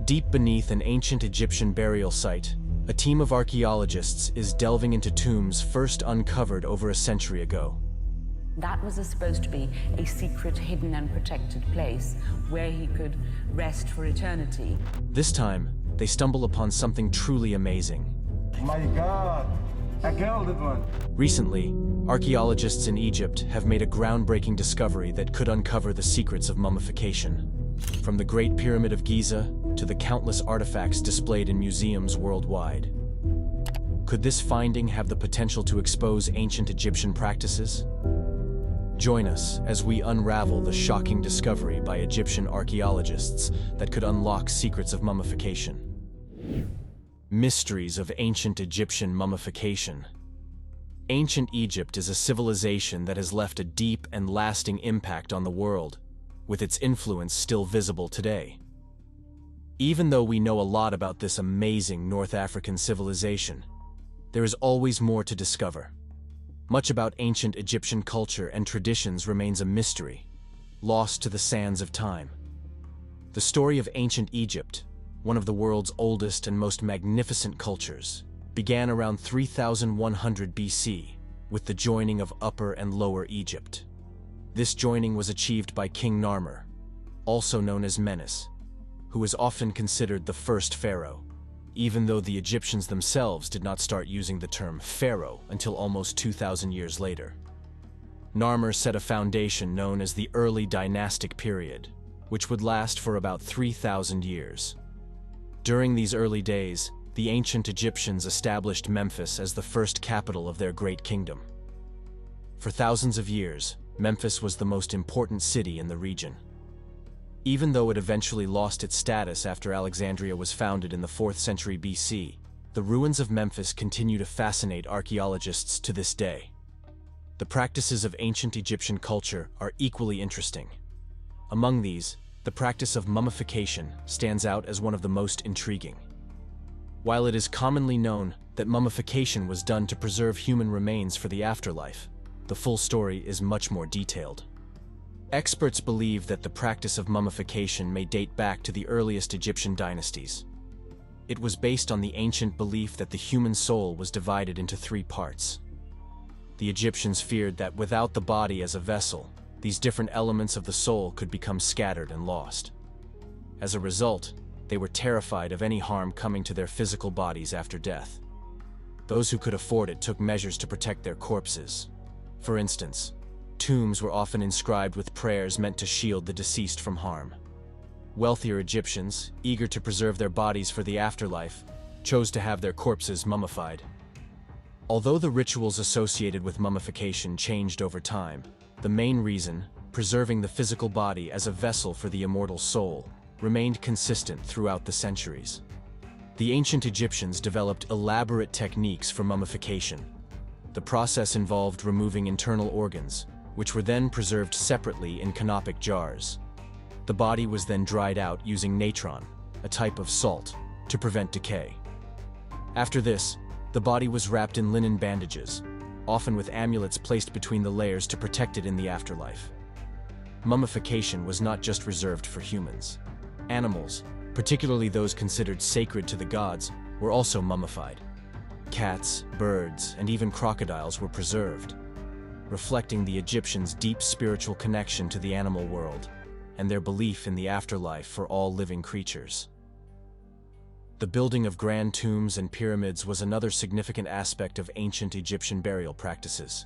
Deep beneath an ancient Egyptian burial site, a team of archaeologists is delving into tombs first uncovered over a century ago. That was supposed to be a secret, hidden and protected place where he could rest for eternity. This time, they stumble upon something truly amazing. My God, a girl did one. Recently, archaeologists in Egypt have made a groundbreaking discovery that could uncover the secrets of mummification. From the Great Pyramid of Giza to the countless artifacts displayed in museums worldwide. Could this finding have the potential to expose ancient Egyptian practices? Join us as we unravel the shocking discovery by Egyptian archaeologists that could unlock secrets of mummification. Mysteries of ancient Egyptian mummification. Ancient Egypt is a civilization that has left a deep and lasting impact on the world, with its influence still visible today. Even though we know a lot about this amazing North African civilization, there is always more to discover. Much about ancient Egyptian culture and traditions remains a mystery, lost to the sands of time. The story of ancient Egypt, one of the world's oldest and most magnificent cultures, began around 3100 BC with the joining of Upper and Lower Egypt. This joining was achieved by King Narmer, also known as Menes, who is often considered the first pharaoh, even though the Egyptians themselves did not start using the term pharaoh until almost 2,000 years later. Narmer set a foundation known as the early dynastic period, which would last for about 3,000 years. During these early days, the ancient Egyptians established Memphis as the first capital of their great kingdom. For thousands of years, Memphis was the most important city in the region. Even though it eventually lost its status after Alexandria was founded in the 4th century BC, the ruins of Memphis continue to fascinate archaeologists to this day. The practices of ancient Egyptian culture are equally interesting. Among these, the practice of mummification stands out as one of the most intriguing. While it is commonly known that mummification was done to preserve human remains for the afterlife, the full story is much more detailed. Experts believe that the practice of mummification may date back to the earliest Egyptian dynasties. It was based on the ancient belief that the human soul was divided into 3 parts. The Egyptians feared that without the body as a vessel, these different elements of the soul could become scattered and lost. As a result, they were terrified of any harm coming to their physical bodies after death. Those who could afford it took measures to protect their corpses. For instance, tombs were often inscribed with prayers meant to shield the deceased from harm. Wealthier Egyptians, eager to preserve their bodies for the afterlife, chose to have their corpses mummified. Although the rituals associated with mummification changed over time, the main reason, preserving the physical body as a vessel for the immortal soul, remained consistent throughout the centuries. The ancient Egyptians developed elaborate techniques for mummification. The process involved removing internal organs, which were then preserved separately in canopic jars. The body was then dried out using natron, a type of salt, to prevent decay. After this, the body was wrapped in linen bandages, often with amulets placed between the layers to protect it in the afterlife. Mummification was not just reserved for humans. Animals, particularly those considered sacred to the gods, were also mummified. Cats, birds, and even crocodiles were preserved, reflecting the Egyptians' deep spiritual connection to the animal world and their belief in the afterlife for all living creatures. The building of grand tombs and pyramids was another significant aspect of ancient Egyptian burial practices.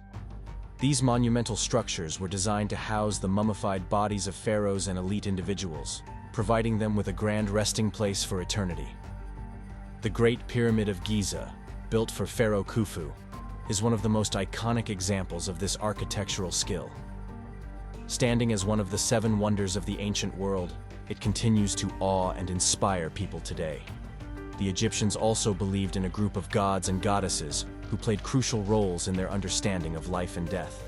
These monumental structures were designed to house the mummified bodies of pharaohs and elite individuals, providing them with a grand resting place for eternity. The Great Pyramid of Giza, built for Pharaoh Khufu, is one of the most iconic examples of this architectural skill. Standing as one of the 7 wonders of the ancient world, it continues to awe and inspire people today. The Egyptians also believed in a group of gods and goddesses who played crucial roles in their understanding of life and death.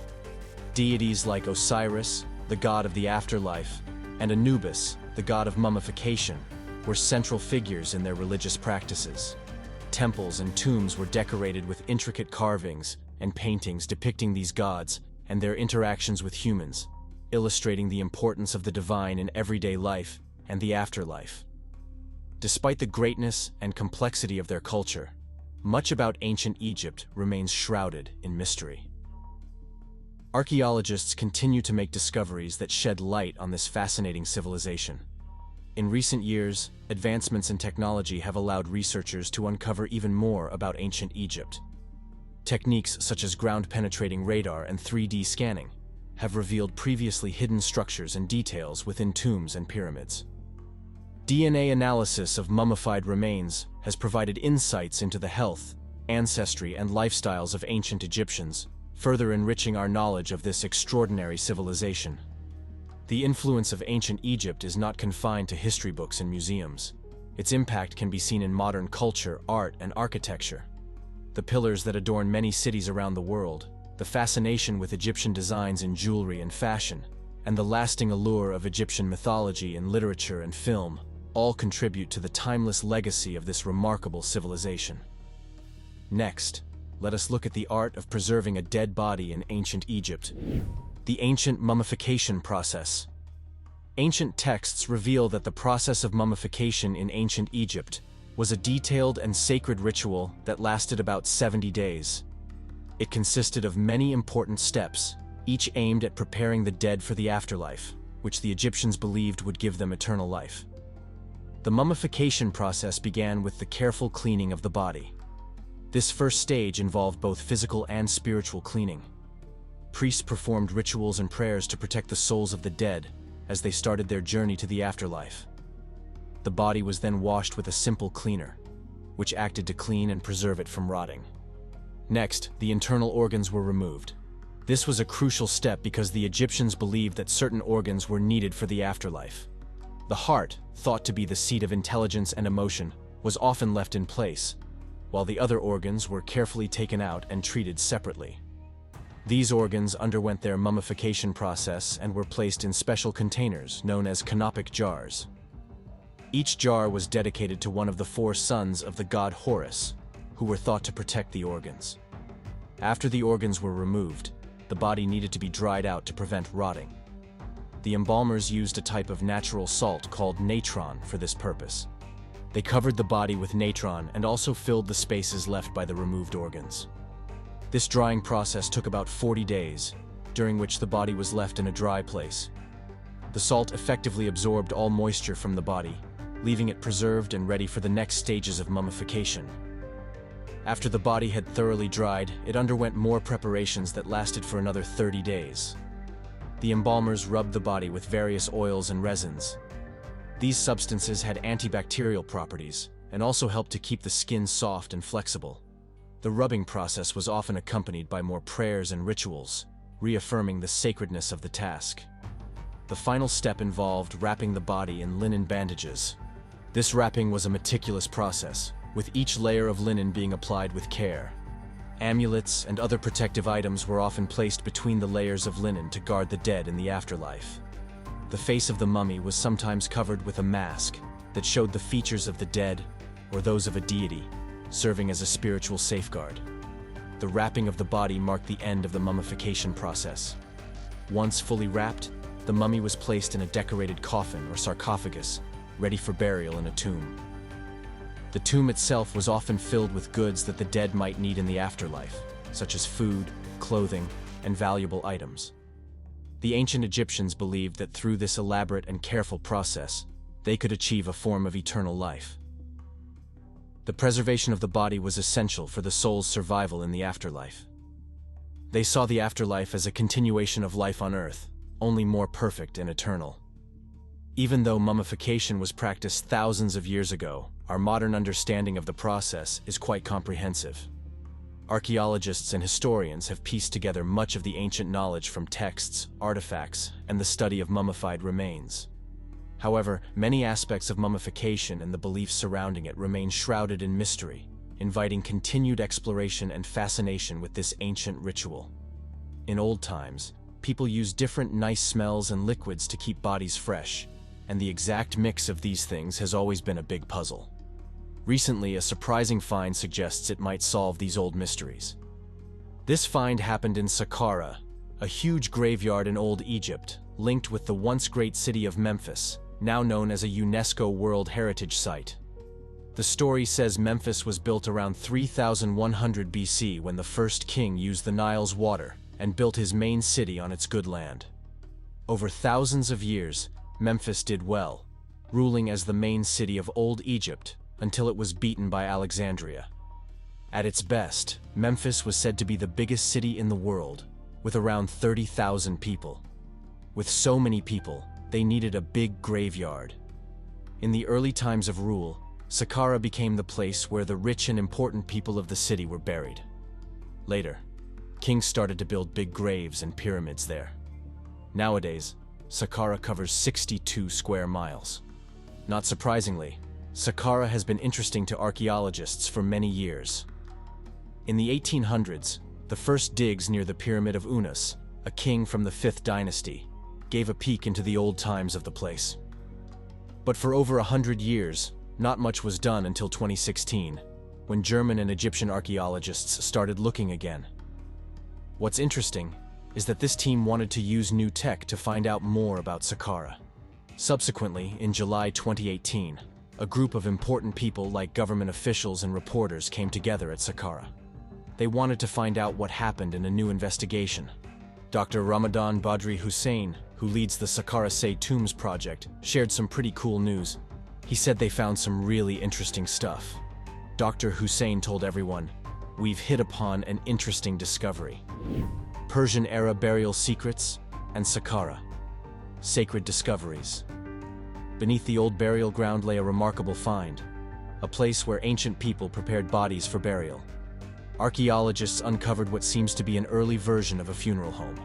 Deities like Osiris, the god of the afterlife, and Anubis, the god of mummification, were central figures in their religious practices. Temples and tombs were decorated with intricate carvings and paintings depicting these gods and their interactions with humans, illustrating the importance of the divine in everyday life and the afterlife. Despite the greatness and complexity of their culture, much about ancient Egypt remains shrouded in mystery. Archaeologists continue to make discoveries that shed light on this fascinating civilization. In recent years, advancements in technology have allowed researchers to uncover even more about ancient Egypt. Techniques such as ground-penetrating radar and 3D scanning have revealed previously hidden structures and details within tombs and pyramids. DNA analysis of mummified remains has provided insights into the health, ancestry, and lifestyles of ancient Egyptians, further enriching our knowledge of this extraordinary civilization. The influence of ancient Egypt is not confined to history books and museums. Its impact can be seen in modern culture, art, and architecture. The pillars that adorn many cities around the world, the fascination with Egyptian designs in jewelry and fashion, and the lasting allure of Egyptian mythology in literature and film all contribute to the timeless legacy of this remarkable civilization. Next, let us look at the art of preserving a dead body in ancient Egypt. The ancient mummification process. Ancient texts reveal that the process of mummification in ancient Egypt was a detailed and sacred ritual that lasted about 70 days. It consisted of many important steps, each aimed at preparing the dead for the afterlife, which the Egyptians believed would give them eternal life. The mummification process began with the careful cleaning of the body. This first stage involved both physical and spiritual cleaning. Priests performed rituals and prayers to protect the souls of the dead as they started their journey to the afterlife. The body was then washed with a simple cleaner, which acted to clean and preserve it from rotting. Next, the internal organs were removed. This was a crucial step because the Egyptians believed that certain organs were needed for the afterlife. The heart, thought to be the seat of intelligence and emotion, was often left in place, while the other organs were carefully taken out and treated separately. These organs underwent their mummification process and were placed in special containers known as canopic jars. Each jar was dedicated to one of the 4 sons of the god Horus, who were thought to protect the organs. After the organs were removed, the body needed to be dried out to prevent rotting. The embalmers used a type of natural salt called natron for this purpose. They covered the body with natron and also filled the spaces left by the removed organs. This drying process took about 40 days, during which the body was left in a dry place. The salt effectively absorbed all moisture from the body, leaving it preserved and ready for the next stages of mummification. After the body had thoroughly dried, it underwent more preparations that lasted for another 30 days. The embalmers rubbed the body with various oils and resins. These substances had antibacterial properties and also helped to keep the skin soft and flexible. The rubbing process was often accompanied by more prayers and rituals, reaffirming the sacredness of the task. The final step involved wrapping the body in linen bandages. This wrapping was a meticulous process, with each layer of linen being applied with care. Amulets and other protective items were often placed between the layers of linen to guard the dead in the afterlife. The face of the mummy was sometimes covered with a mask that showed the features of the dead or those of a deity, serving as a spiritual safeguard. The wrapping of the body marked the end of the mummification process. Once fully wrapped, the mummy was placed in a decorated coffin or sarcophagus, ready for burial in a tomb. The tomb itself was often filled with goods that the dead might need in the afterlife, such as food, clothing, and valuable items. The ancient Egyptians believed that through this elaborate and careful process, they could achieve a form of eternal life. The preservation of the body was essential for the soul's survival in the afterlife. They saw the afterlife as a continuation of life on Earth, only more perfect and eternal. Even though mummification was practiced thousands of years ago, our modern understanding of the process is quite comprehensive. Archaeologists and historians have pieced together much of the ancient knowledge from texts, artifacts, and the study of mummified remains. However, many aspects of mummification and the beliefs surrounding it remain shrouded in mystery, inviting continued exploration and fascination with this ancient ritual. In old times, people used different nice smells and liquids to keep bodies fresh, and the exact mix of these things has always been a big puzzle. Recently, a surprising find suggests it might solve these old mysteries. This find happened in Saqqara, a huge graveyard in Old Egypt, linked with the once great city of Memphis, now known as a UNESCO World Heritage Site. The story says Memphis was built around 3100 BC when the first king used the Nile's water and built his main city on its good land. Over thousands of years, Memphis did well, ruling as the main city of Old Egypt until it was beaten by Alexandria. At its best, Memphis was said to be the biggest city in the world, with around 30,000 people. With so many people, they needed a big graveyard. In the early times of rule, Saqqara became the place where the rich and important people of the city were buried. Later, kings started to build big graves and pyramids there. Nowadays, Saqqara covers 62 square miles. Not surprisingly, Saqqara has been interesting to archaeologists for many years. In the 1800s, the first digs near the Pyramid of Unas, a king from the 5th dynasty, gave a peek into the old times of the place. But for over 100 years, not much was done until 2016, when German and Egyptian archaeologists started looking again. What's interesting is that this team wanted to use new tech to find out more about Saqqara. Subsequently, in July 2018, a group of important people like government officials and reporters came together at Saqqara. They wanted to find out what happened in a new investigation. Dr. Ramadan Badri Hussein, who leads the Saqqara Say Tombs project, shared some pretty cool news. He said they found some really interesting stuff. Dr. Hussein told everyone, "We've hit upon an interesting discovery. Persian-era burial secrets and Saqqara. Sacred discoveries." Beneath the old burial ground lay a remarkable find, a place where ancient people prepared bodies for burial. Archaeologists uncovered what seems to be an early version of a funeral home.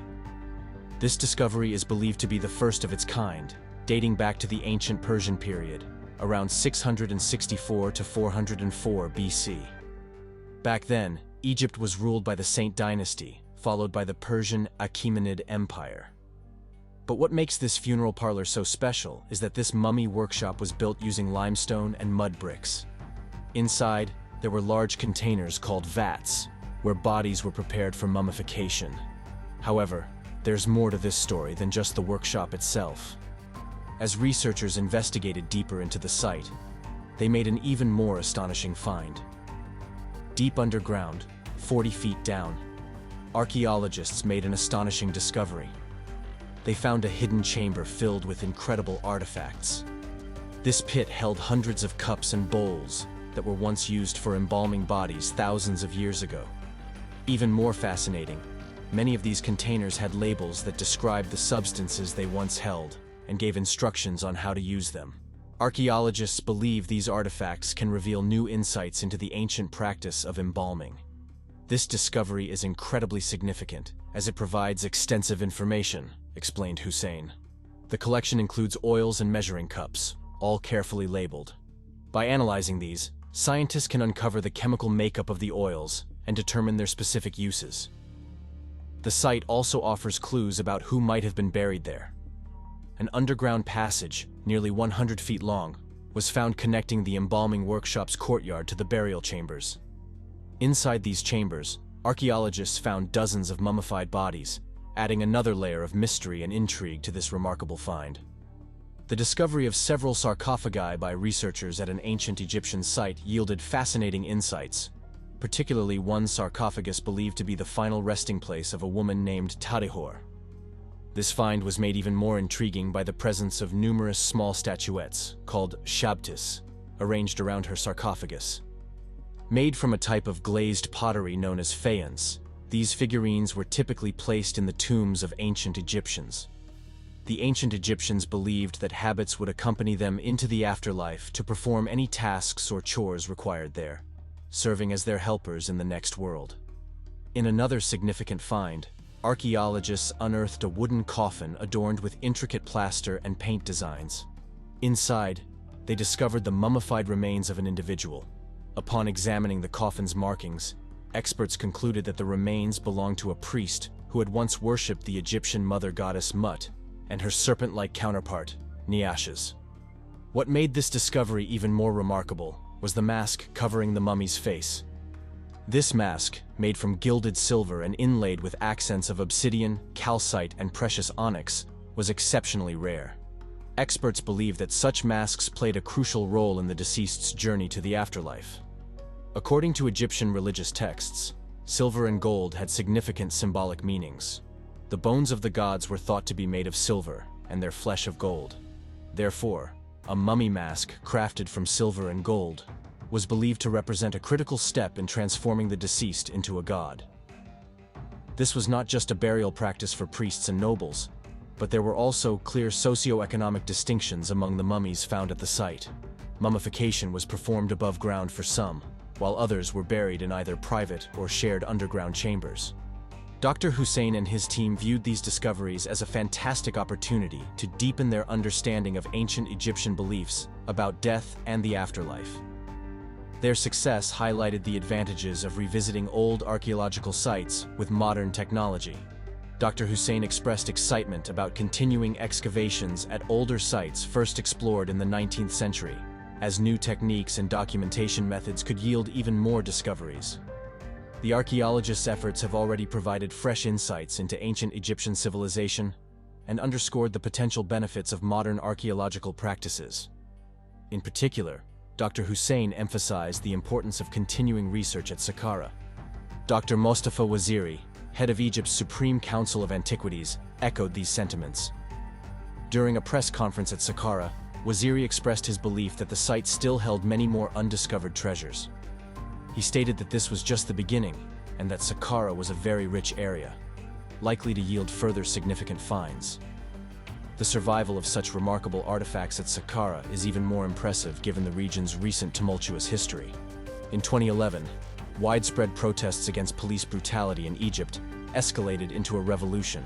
This discovery is believed to be the first of its kind, dating back to the ancient Persian period, around 664 to 404 BC. Back then, Egypt was ruled by the Saint dynasty, followed by the Persian Achaemenid Empire. But what makes this funeral parlor so special is that this mummy workshop was built using limestone and mud bricks. Inside, there were large containers called vats, where bodies were prepared for mummification. However, there's more to this story than just the workshop itself. As researchers investigated deeper into the site, they made an even more astonishing find. Deep underground, 40 feet down, archaeologists made an astonishing discovery. They found a hidden chamber filled with incredible artifacts. This pit held hundreds of cups and bowls that were once used for embalming bodies thousands of years ago. Even more fascinating, many of these containers had labels that described the substances they once held and gave instructions on how to use them. Archaeologists believe these artifacts can reveal new insights into the ancient practice of embalming. This discovery is incredibly significant, as it provides extensive information, explained Hussein. The collection includes oils and measuring cups, all carefully labeled. By analyzing these, scientists can uncover the chemical makeup of the oils and determine their specific uses. The site also offers clues about who might have been buried there. An underground passage, nearly 100 feet long, was found connecting the embalming workshop's courtyard to the burial chambers. Inside these chambers, archaeologists found dozens of mummified bodies, adding another layer of mystery and intrigue to this remarkable find. The discovery of several sarcophagi by researchers at an ancient Egyptian site yielded fascinating insights, particularly one sarcophagus believed to be the final resting place of a woman named Tadihor. This find was made even more intriguing by the presence of numerous small statuettes, called shabtis, arranged around her sarcophagus. Made from a type of glazed pottery known as faience, these figurines were typically placed in the tombs of ancient Egyptians. The ancient Egyptians believed that habits would accompany them into the afterlife to perform any tasks or chores required there, serving as their helpers in the next world. In another significant find, archaeologists unearthed a wooden coffin adorned with intricate plaster and paint designs. Inside, they discovered the mummified remains of an individual. Upon examining the coffin's markings, experts concluded that the remains belonged to a priest who had once worshipped the Egyptian mother goddess Mut and her serpent-like counterpart, Neaches. What made this discovery even more remarkable was the mask covering the mummy's face. This mask, made from gilded silver and inlaid with accents of obsidian, calcite, and precious onyx, was exceptionally rare. Experts believe that such masks played a crucial role in the deceased's journey to the afterlife. According to Egyptian religious texts, silver and gold had significant symbolic meanings. The bones of the gods were thought to be made of silver, and their flesh of gold. Therefore, a mummy mask crafted from silver and gold was believed to represent a critical step in transforming the deceased into a god. This was not just a burial practice for priests and nobles, but there were also clear socio-economic distinctions among the mummies found at the site. Mummification was performed above ground for some, while others were buried in either private or shared underground chambers. Dr. Hussein and his team viewed these discoveries as a fantastic opportunity to deepen their understanding of ancient Egyptian beliefs about death and the afterlife. Their success highlighted the advantages of revisiting old archaeological sites with modern technology. Dr. Hussein expressed excitement about continuing excavations at older sites first explored in the 19th century, as new techniques and documentation methods could yield even more discoveries. The archaeologists' efforts have already provided fresh insights into ancient Egyptian civilization and underscored the potential benefits of modern archaeological practices. In particular, Dr. Hussein emphasized the importance of continuing research at Saqqara. Dr. Mostafa Waziri, head of Egypt's Supreme Council of Antiquities, echoed these sentiments. During a press conference at Saqqara, Waziri expressed his belief that the site still held many more undiscovered treasures. He stated that this was just the beginning, and that Saqqara was a very rich area, likely to yield further significant finds. The survival of such remarkable artifacts at Saqqara is even more impressive given the region's recent tumultuous history. In 2011, widespread protests against police brutality in Egypt escalated into a revolution.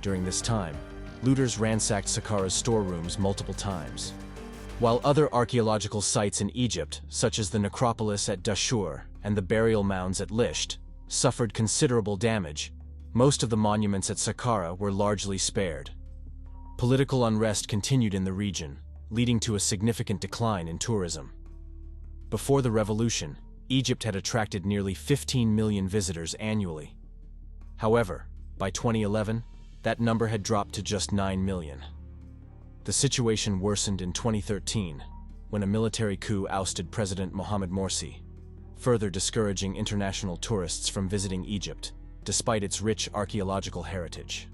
During this time, looters ransacked Saqqara's storerooms multiple times. While other archaeological sites in Egypt, such as the necropolis at Dashur and the burial mounds at Lisht, suffered considerable damage, most of the monuments at Saqqara were largely spared. Political unrest continued in the region, leading to a significant decline in tourism. Before the revolution, Egypt had attracted nearly 15 million visitors annually. However, by 2011, that number had dropped to just 9 million. The situation worsened in 2013, when a military coup ousted President Mohamed Morsi, further discouraging international tourists from visiting Egypt, despite its rich archaeological heritage.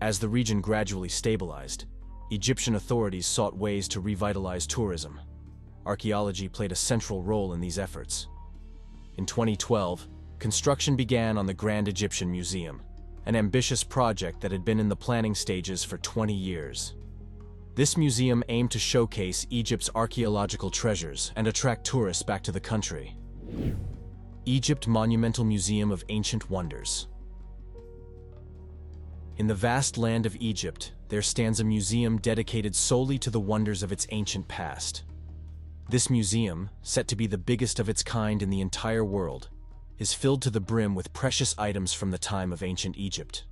As the region gradually stabilized, Egyptian authorities sought ways to revitalize tourism. Archaeology played a central role in these efforts. In 2012, construction began on the Grand Egyptian Museum, an ambitious project that had been in the planning stages for 20 years. This museum aimed to showcase Egypt's archaeological treasures and attract tourists back to the country. Egypt Monumental Museum of Ancient Wonders. In the vast land of Egypt, there stands a museum dedicated solely to the wonders of its ancient past. This museum, set to be the biggest of its kind in the entire world, is filled to the brim with precious items from the time of ancient Egypt.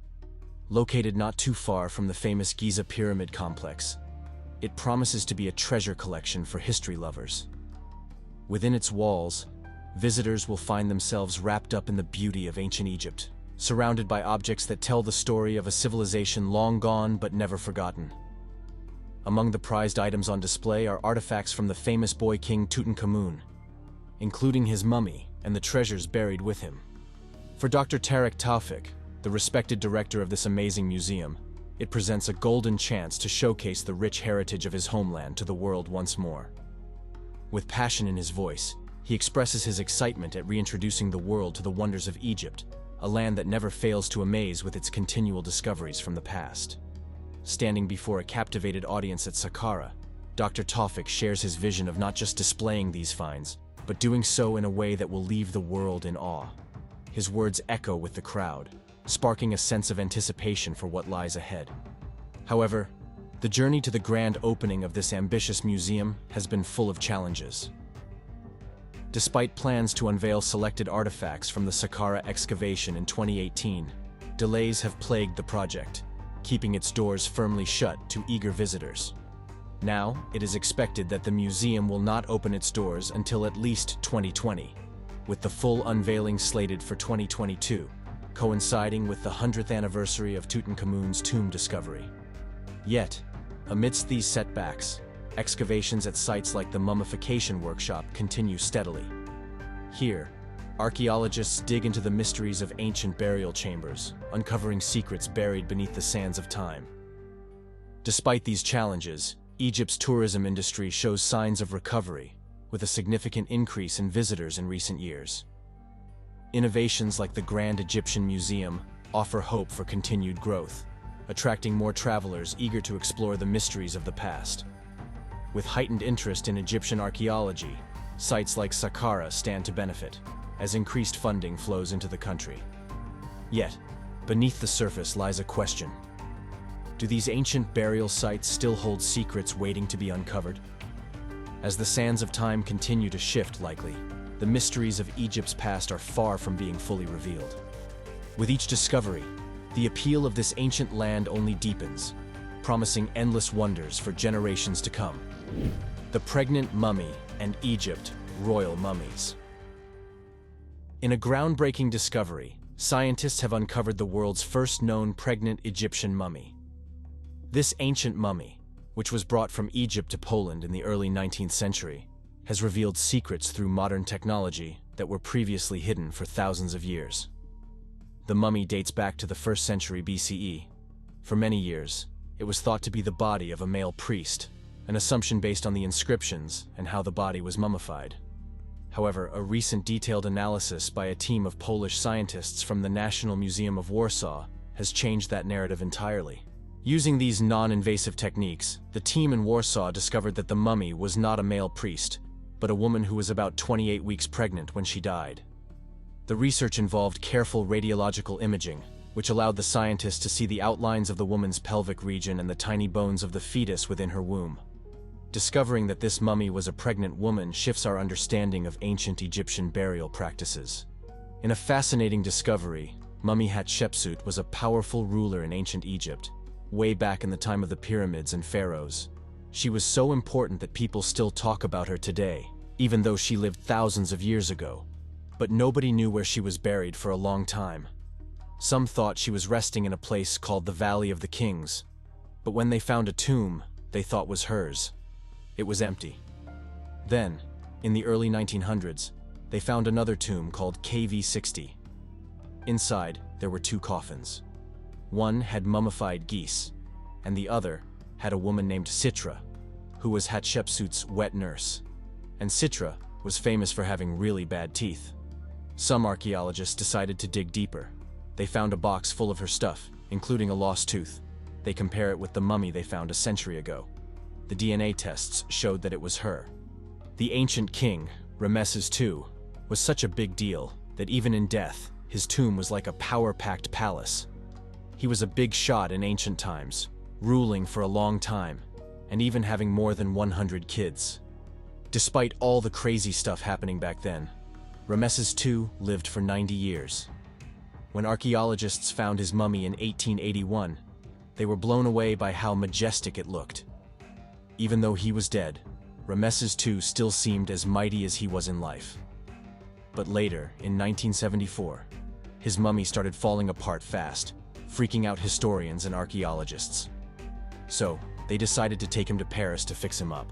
Located not too far from the famous Giza Pyramid complex, it promises to be a treasure collection for history lovers. Within its walls, visitors will find themselves wrapped up in the beauty of ancient Egypt, surrounded by objects that tell the story of a civilization long gone but never forgotten. Among the prized items on display are artifacts from the famous boy king Tutankhamun, including his mummy and the treasures buried with him. For Dr. Tariq Taufik, the respected director of this amazing museum, it presents a golden chance to showcase the rich heritage of his homeland to the world once more. With passion in his voice, he expresses his excitement at reintroducing the world to the wonders of Egypt, a land that never fails to amaze with its continual discoveries from the past. Standing before a captivated audience at Saqqara, Dr. Taufik shares his vision of not just displaying these finds, but doing so in a way that will leave the world in awe. His words echo with the crowd, sparking a sense of anticipation for what lies ahead. However, the journey to the grand opening of this ambitious museum has been full of challenges. Despite plans to unveil selected artifacts from the Saqqara excavation in 2018, delays have plagued the project, keeping its doors firmly shut to eager visitors. Now, it is expected that the museum will not open its doors until at least 2020, with the full unveiling slated for 2022, coinciding with the 100th anniversary of Tutankhamun's tomb discovery. Yet, Amidst these setbacks, excavations at sites like the Mummification workshop continue steadily. Here, archaeologists dig into the mysteries of ancient burial chambers, uncovering secrets buried beneath the sands of time. Despite these challenges, Egypt's tourism industry shows signs of recovery, with a significant increase in visitors in recent years. Innovations like the Grand Egyptian Museum offer hope for continued growth, attracting more travelers eager to explore the mysteries of the past. With heightened interest in Egyptian archaeology, sites like Saqqara stand to benefit, as increased funding flows into the country. Yet, beneath the surface lies a question. Do these ancient burial sites still hold secrets waiting to be uncovered? As the sands of time continue to shift likely, the mysteries of Egypt's past are far from being fully revealed. With each discovery, the appeal of this ancient land only deepens, promising endless wonders for generations to come. The Pregnant Mummy and Egypt Royal Mummies. In a groundbreaking discovery, scientists have uncovered the world's first known pregnant Egyptian mummy. This ancient mummy, which was brought from Egypt to Poland in the early 19th century, has revealed secrets through modern technology that were previously hidden for thousands of years. The mummy dates back to the 1st century BCE. For many years, it was thought to be the body of a male priest, an assumption based on the inscriptions and how the body was mummified. However, a recent detailed analysis by a team of Polish scientists from the National Museum of Warsaw has changed that narrative entirely. Using these non-invasive techniques, the team in Warsaw discovered that the mummy was not a male priest, but a woman who was about 28 weeks pregnant when she died. The research involved careful radiological imaging, which allowed the scientists to see the outlines of the woman's pelvic region and the tiny bones of the fetus within her womb. Discovering that this mummy was a pregnant woman shifts our understanding of ancient Egyptian burial practices. In a fascinating discovery, Mummy Hatshepsut was a powerful ruler in ancient Egypt, way back in the time of the pyramids and pharaohs. She was so important that people still talk about her today, even though she lived thousands of years ago. But nobody knew where she was buried for a long time. Some thought she was resting in a place called the Valley of the Kings, but when they found a tomb they thought was hers, it was empty. Then, in the early 1900s, they found another tomb called KV60. Inside, there were two coffins. One had mummified geese, and the other had a woman named Sitra, who was Hatshepsut's wet nurse. And Sitra was famous for having really bad teeth. Some archaeologists decided to dig deeper. They found a box full of her stuff, including a lost tooth. They compare it with the mummy they found a century ago. The DNA tests showed that it was her. The ancient king, Ramesses II, was such a big deal that even in death, his tomb was like a power-packed palace. He was a big shot in ancient times, ruling for a long time, and even having more than 100 kids. Despite all the crazy stuff happening back then, Ramesses II lived for 90 years. When archaeologists found his mummy in 1881, they were blown away by how majestic it looked. Even though he was dead, Ramesses II still seemed as mighty as he was in life. But later, in 1974, his mummy started falling apart fast, freaking out historians and archaeologists. So, they decided to take him to Paris to fix him up.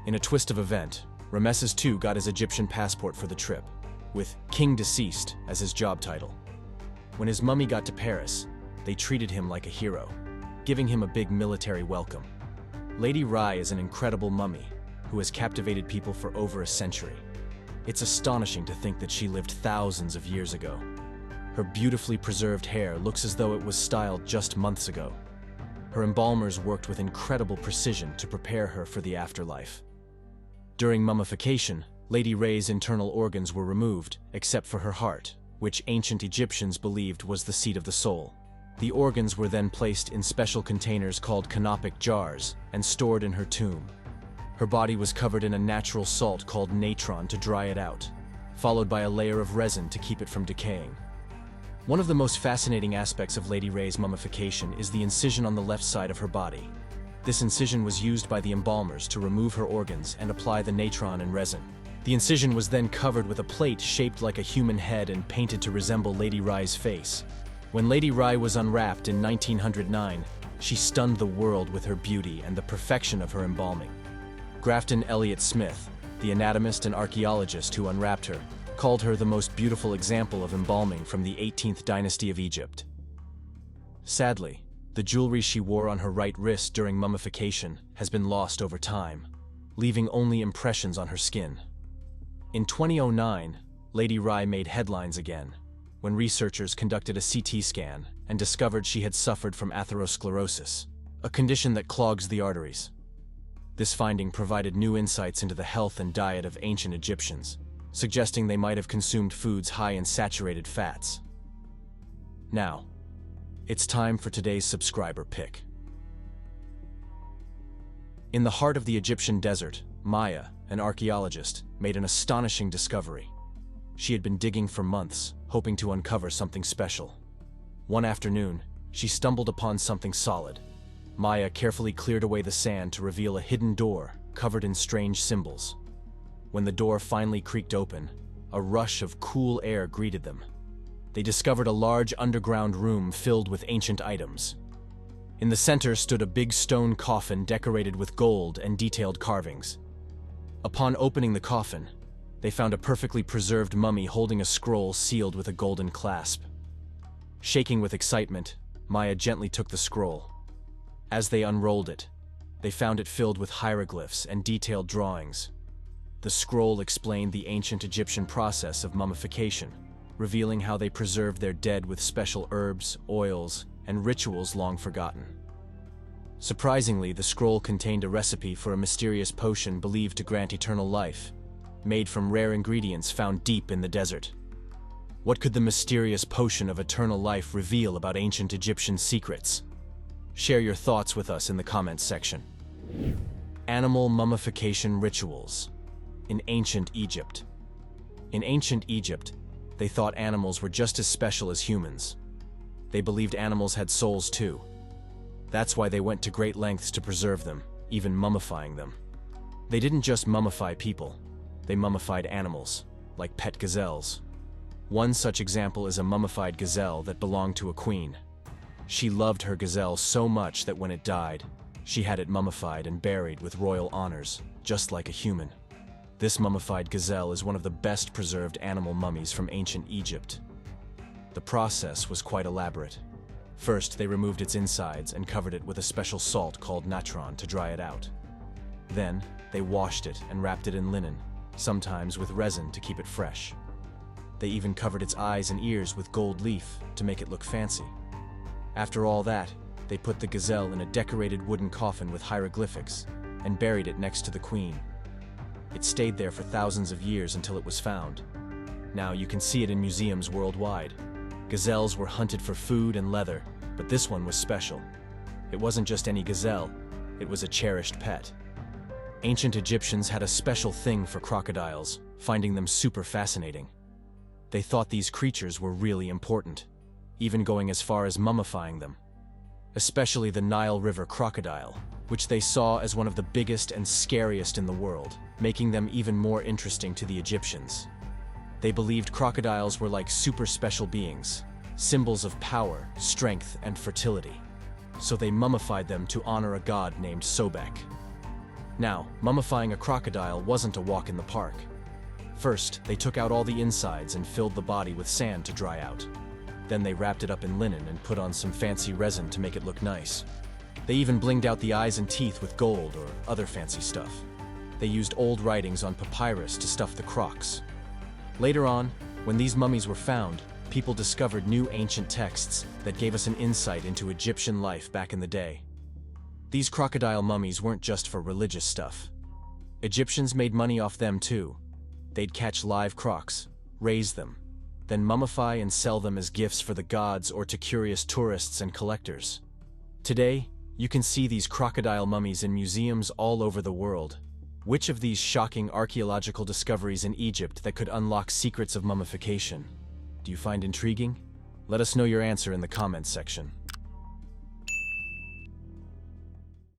In a twist of event, Ramesses II got his Egyptian passport for the trip, with King Deceased as his job title. When his mummy got to Paris, they treated him like a hero, giving him a big military welcome. Lady Rai is an incredible mummy who has captivated people for over a century. It's astonishing to think that she lived thousands of years ago. Her beautifully preserved hair looks as though it was styled just months ago. Her embalmers worked with incredible precision to prepare her for the afterlife. During mummification, Lady Rai's internal organs were removed, except for her heart, which ancient Egyptians believed was the seat of the soul. The organs were then placed in special containers called canopic jars and stored in her tomb. Her body was covered in a natural salt called natron to dry it out, followed by a layer of resin to keep it from decaying. One of the most fascinating aspects of Lady Rai's mummification is the incision on the left side of her body. This incision was used by the embalmers to remove her organs and apply the natron and resin. The incision was then covered with a plate shaped like a human head and painted to resemble Lady Rai's face. When Lady Rai was unwrapped in 1909, She stunned the world with her beauty and the perfection of her embalming. Grafton Elliott Smith, the anatomist and archaeologist who unwrapped her, called her the most beautiful example of embalming from the 18th dynasty of Egypt. Sadly, the jewelry she wore on her right wrist during mummification has been lost over time, leaving only impressions on her skin. In 2009, Lady Rai made headlines again, when researchers conducted a CT scan and discovered she had suffered from atherosclerosis, a condition that clogs the arteries. This finding provided new insights into the health and diet of ancient Egyptians, suggesting they might have consumed foods high in saturated fats. Now, it's time for today's subscriber pick. In the heart of the Egyptian desert, Maya, an archaeologist, made an astonishing discovery. She had been digging for months, hoping to uncover something special. One afternoon, she stumbled upon something solid. Maya carefully cleared away the sand to reveal a hidden door covered in strange symbols. When the door finally creaked open, a rush of cool air greeted them. They discovered a large underground room filled with ancient items. In the center stood a big stone coffin decorated with gold and detailed carvings. Upon opening the coffin, they found a perfectly preserved mummy holding a scroll sealed with a golden clasp. Shaking with excitement, Maya gently took the scroll. As they unrolled it, they found it filled with hieroglyphs and detailed drawings. The scroll explained the ancient Egyptian process of mummification, revealing how they preserved their dead with special herbs, oils, and rituals long forgotten. Surprisingly, the scroll contained a recipe for a mysterious potion believed to grant eternal life, made from rare ingredients found deep in the desert. What could the mysterious potion of eternal life reveal about ancient Egyptian secrets? Share your thoughts with us in the comments section. Animal mummification rituals in ancient Egypt. In ancient Egypt, they thought animals were just as special as humans. They believed animals had souls too. That's why they went to great lengths to preserve them, even mummifying them. They didn't just mummify people. They mummified animals, like pet gazelles. One such example is a mummified gazelle that belonged to a queen. She loved her gazelle so much that when it died, she had it mummified and buried with royal honors, just like a human. This mummified gazelle is one of the best preserved animal mummies from ancient Egypt. The process was quite elaborate. First, they removed its insides and covered it with a special salt called natron to dry it out. Then, they washed it and wrapped it in linen, sometimes with resin to keep it fresh. They even covered its eyes and ears with gold leaf to make it look fancy. After all that, they put the gazelle in a decorated wooden coffin with hieroglyphics and buried it next to the queen. It stayed there for thousands of years until it was found. Now you can see it in museums worldwide. Gazelles were hunted for food and leather, but this one was special. It wasn't just any gazelle, it was a cherished pet. Ancient Egyptians had a special thing for crocodiles, finding them super fascinating. They thought these creatures were really important, even going as far as mummifying them. Especially the Nile River crocodile, which they saw as one of the biggest and scariest in the world, making them even more interesting to the Egyptians. They believed crocodiles were like super special beings, symbols of power, strength, and fertility. So they mummified them to honor a god named Sobek. Now, mummifying a crocodile wasn't a walk in the park. First, they took out all the insides and filled the body with sand to dry out. Then they wrapped it up in linen and put on some fancy resin to make it look nice. They even blinged out the eyes and teeth with gold or other fancy stuff. They used old writings on papyrus to stuff the crocs. Later on, when these mummies were found, people discovered new ancient texts that gave us an insight into Egyptian life back in the day. These crocodile mummies weren't just for religious stuff. Egyptians made money off them too. They'd catch live crocs, raise them, then mummify and sell them as gifts for the gods or to curious tourists and collectors. Today, you can see these crocodile mummies in museums all over the world. Which of these shocking archaeological discoveries in Egypt that could unlock secrets of mummification do you find intriguing? Let us know your answer in the comments section.